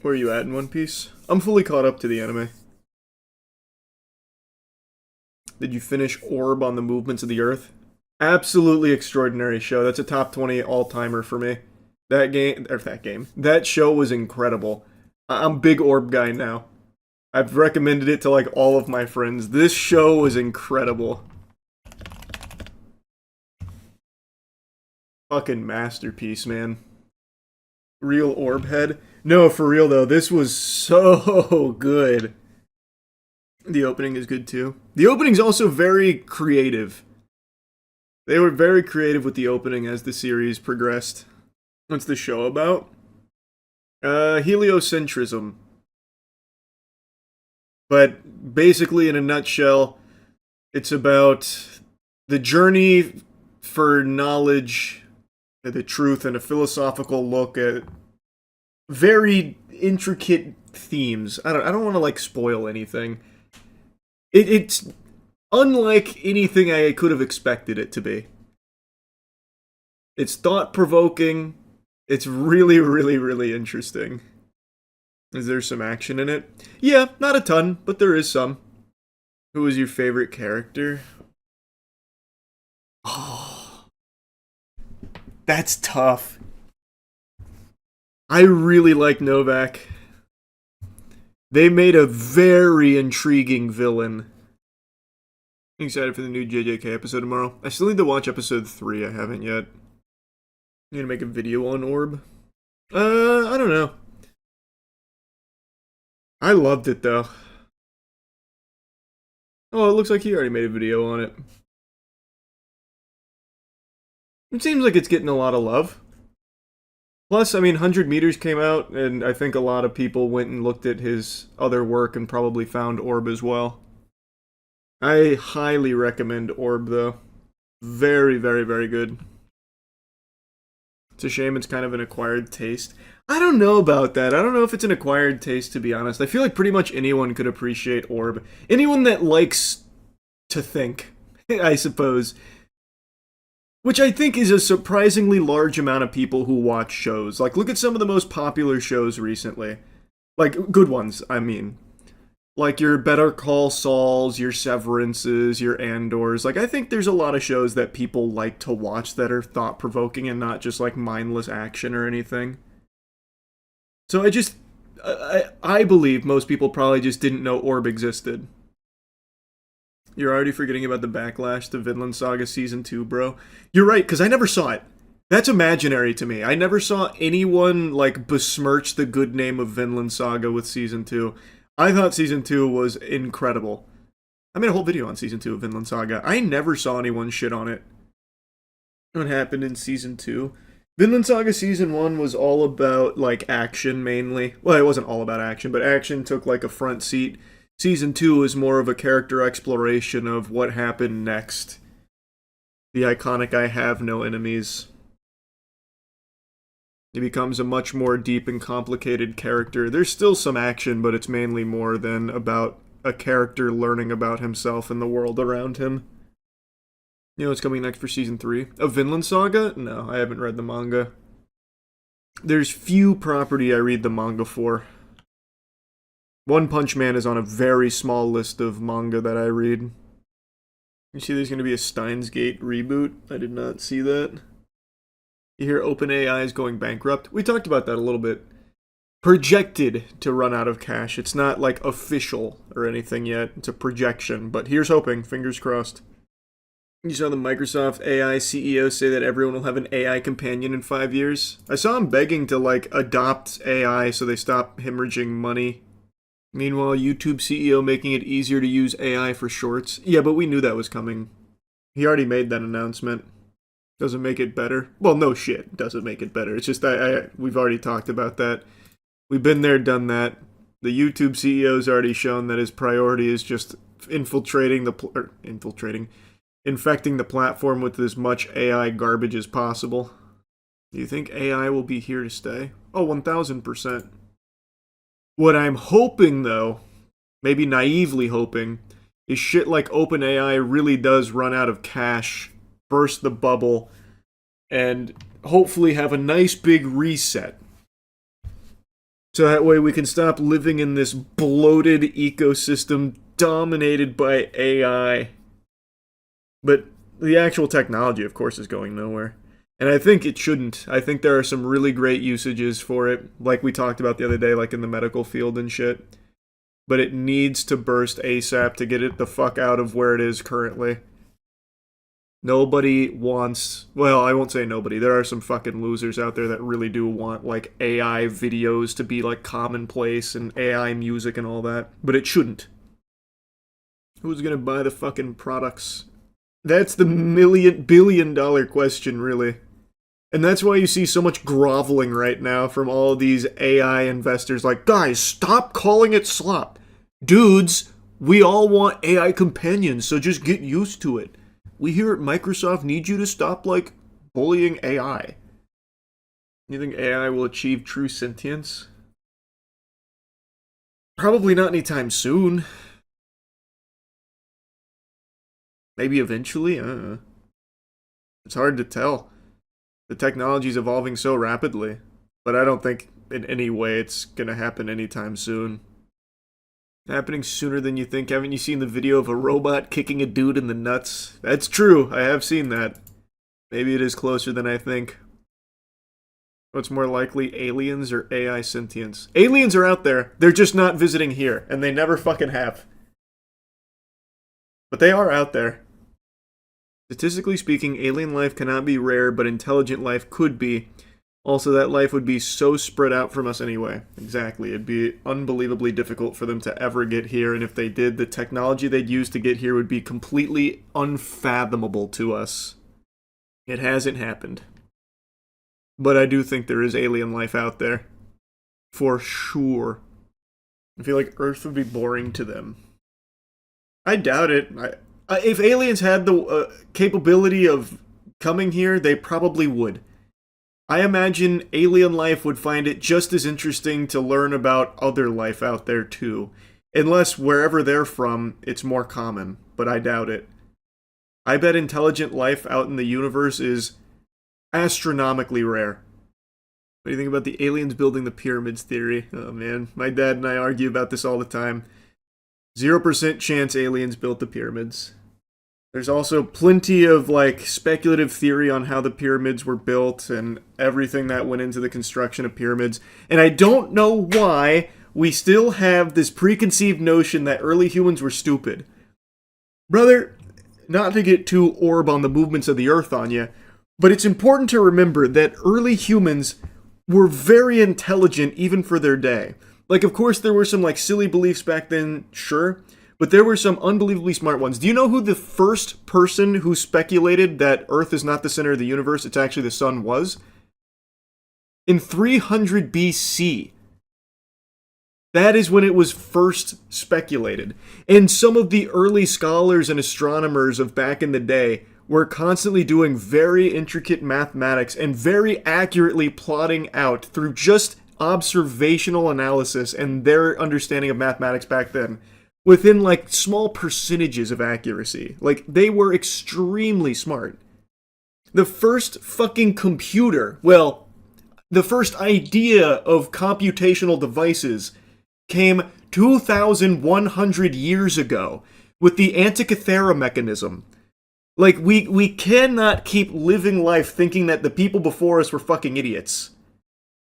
Where are you at in One Piece? I'm fully caught up to the anime. Did you finish Orb on the Movements of the Earth? Absolutely extraordinary show. That's a top 20 all-timer for me. That show was incredible. I'm a big Orb guy now. I've recommended it to like all of my friends. This show was incredible. Fucking masterpiece, man. Real Orb head. No, for real though, this was so good. The opening is good too. The opening's also very creative. They were very creative with the opening as the series progressed. What's the show about? Heliocentrism. But basically, in a nutshell, it's about the journey for knowledge, the truth, and a philosophical look at very intricate themes. I don't want to like spoil anything. It's unlike anything I could have expected it to be. It's thought-provoking. It's really, really, really interesting. Is there some action in it? Yeah, not a ton, but there is some. Who was your favorite character? Oh, that's tough. I really like Novak. They made a very intriguing villain. I'm excited for the new JJK episode tomorrow. I still need to watch episode 3. I haven't yet. You gonna make a video on Orb? I don't know. I loved it though. Oh, it looks like he already made a video on it. It seems like it's getting a lot of love. Plus, I mean, 100 Meters came out, and I think a lot of people went and looked at his other work and probably found Orb as well. I highly recommend Orb, though. Very, very, very good. It's a shame it's kind of an acquired taste. I don't know about that. I don't know if it's an acquired taste, to be honest. I feel like pretty much anyone could appreciate Orb. Anyone that likes to think, I suppose. Which I think is a surprisingly large amount of people who watch shows. Like, look at some of the most popular shows recently. Like, good ones, I mean. Like your Better Call Sauls, your Severances, your Andors. Like, I think there's a lot of shows that people like to watch that are thought-provoking and not just, like, mindless action or anything. So I believe most people probably just didn't know Orb existed. You're already forgetting about the backlash to Vinland Saga Season 2, bro. You're right, because I never saw it. That's imaginary to me. I never saw anyone, like, besmirch the good name of Vinland Saga with Season 2. I thought Season 2 was incredible. I made a whole video on Season 2 of Vinland Saga. I never saw anyone shit on it. What happened in Season 2? Vinland Saga Season 1 was all about, like, action, mainly. Well, it wasn't all about action, but action took, like, a front seat. Season 2 is more of a character exploration of what happened next. The iconic I have no enemies. He becomes a much more deep and complicated character. There's still some action, but it's mainly more than about a character learning about himself and the world around him. You know what's coming next for Season 3? A Vinland Saga? No, I haven't read the manga. There's few property I read the manga for. One Punch Man is on a very small list of manga that I read. You see there's going to be a Steins Gate reboot? I did not see that. You hear OpenAI is going bankrupt? We talked about that a little bit. Projected to run out of cash. It's not like official or anything yet. It's a projection, but here's hoping. Fingers crossed. You saw the Microsoft AI CEO say that everyone will have an AI companion in 5 years? I saw him begging to like adopt AI so they stop hemorrhaging money. Meanwhile, YouTube CEO making it easier to use AI for shorts. Yeah, but we knew that was coming. He already made that announcement. Doesn't make it better. Well, no shit. Doesn't make it better. It's just we've already talked about that. We've been there, done that. The YouTube CEO's already shown that his priority is just infecting the platform with as much AI garbage as possible. Do you think AI will be here to stay? Oh, 1000%. What I'm hoping, though, maybe naively hoping, is shit like OpenAI really does run out of cash, burst the bubble, and hopefully have a nice big reset. So that way we can stop living in this bloated ecosystem dominated by AI. But the actual technology, of course, is going nowhere. And I think it shouldn't. I think there are some really great usages for it, like we talked about the other day, like in the medical field and shit. But it needs to burst ASAP to get it the fuck out of where it is currently. Nobody wants... Well, I won't say nobody. There are some fucking losers out there that really do want, like, AI videos to be, like, commonplace and AI music and all that. But it shouldn't. Who's gonna buy the fucking products? That's the billion-dollar question, really. And that's why you see so much groveling right now from all of these AI investors. Like, guys, stop calling it slop. Dudes, we all want AI companions, so just get used to it. We here at Microsoft need you to stop, like, bullying AI. You think AI will achieve true sentience? Probably not anytime soon. Maybe eventually? I don't know. It's hard to tell. The technology's evolving so rapidly. But I don't think in any way it's gonna happen anytime soon. Happening sooner than you think. Haven't you seen the video of a robot kicking a dude in the nuts? That's true. I have seen that. Maybe it is closer than I think. What's more likely, aliens or AI sentience? Aliens are out there. They're just not visiting here. And they never fucking have. But they are out there. Statistically speaking, alien life cannot be rare, but intelligent life could be. Also, that life would be so spread out from us anyway. Exactly. It'd be unbelievably difficult for them to ever get here, and if they did, the technology they'd use to get here would be completely unfathomable to us. It hasn't happened. But I do think there is alien life out there. For sure. I feel like Earth would be boring to them. I doubt it. If aliens had the capability of coming here, they probably would. I imagine alien life would find it just as interesting to learn about other life out there too. Unless wherever they're from, it's more common, but I doubt it. I bet intelligent life out in the universe is astronomically rare. What do you think about the aliens building the pyramids theory? Oh man, my dad and I argue about this all the time. 0% chance aliens built the pyramids. There's also plenty of, like, speculative theory on how the pyramids were built and everything that went into the construction of pyramids. And I don't know why we still have this preconceived notion that early humans were stupid. Brother, not to get too orb on the movements of the earth on you, but it's important to remember that early humans were very intelligent even for their day. Like, of course, there were some, like, silly beliefs back then, sure. But there were some unbelievably smart ones. Do you know who the first person who speculated that Earth is not the center of the universe, it's actually the sun, was? In 300 BC. That is when it was first speculated. And some of the early scholars and astronomers of back in the day were constantly doing very intricate mathematics and very accurately plotting out through just observational analysis and their understanding of mathematics back then within, like, small percentages of accuracy. Like, they were extremely smart. The first fucking computer, well, the first idea of computational devices came 2,100 years ago with the Antikythera mechanism. Like, we cannot keep living life thinking that the people before us were fucking idiots.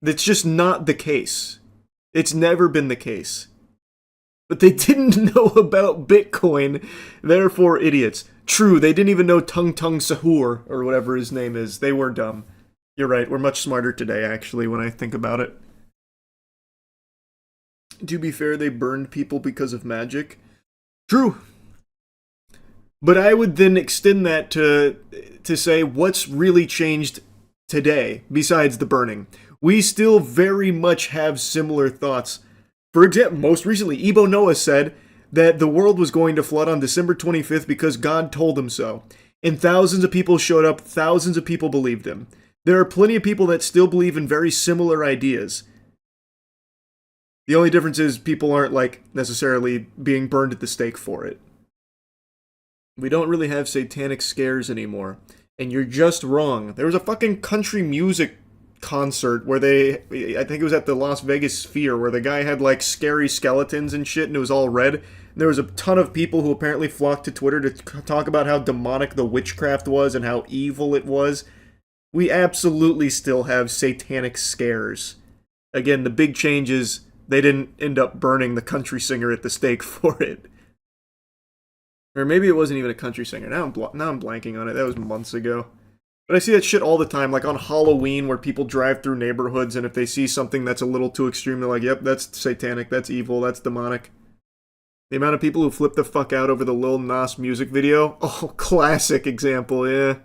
That's just not the case. It's never been the case. But they didn't know about Bitcoin, therefore idiots. True, they didn't even know Tung Tung Sahur, or whatever his name is. They were dumb. You're right, we're much smarter today, actually, when I think about it. To be fair, they burned people because of magic. True. But I would then extend that to say what's really changed today, besides the burning. We still very much have similar thoughts. For example, most recently, Ebo Noah said that the world was going to flood on December 25th because God told him so. And thousands of people showed up, thousands of people believed him. There are plenty of people that still believe in very similar ideas. The only difference is people aren't, like, necessarily being burned at the stake for it. We don't really have satanic scares anymore. And you're just wrong. There was a fucking country music concert where I think it was at the Las Vegas Sphere, where the guy had like scary skeletons and shit, and it was all red. And there was a ton of people who apparently flocked to Twitter to talk about how demonic the witchcraft was and how evil it was. We absolutely still have satanic scares. Again, the big change is they didn't end up burning the country singer at the stake for it. Or maybe it wasn't even a country singer. Now I'm blanking on it. That was months ago. But I see that shit all the time, like on Halloween, where people drive through neighborhoods, and if they see something that's a little too extreme, they're like, yep, that's satanic, that's evil, that's demonic. The amount of people who flip the fuck out over the Lil Nas music video, oh, classic example, yeah.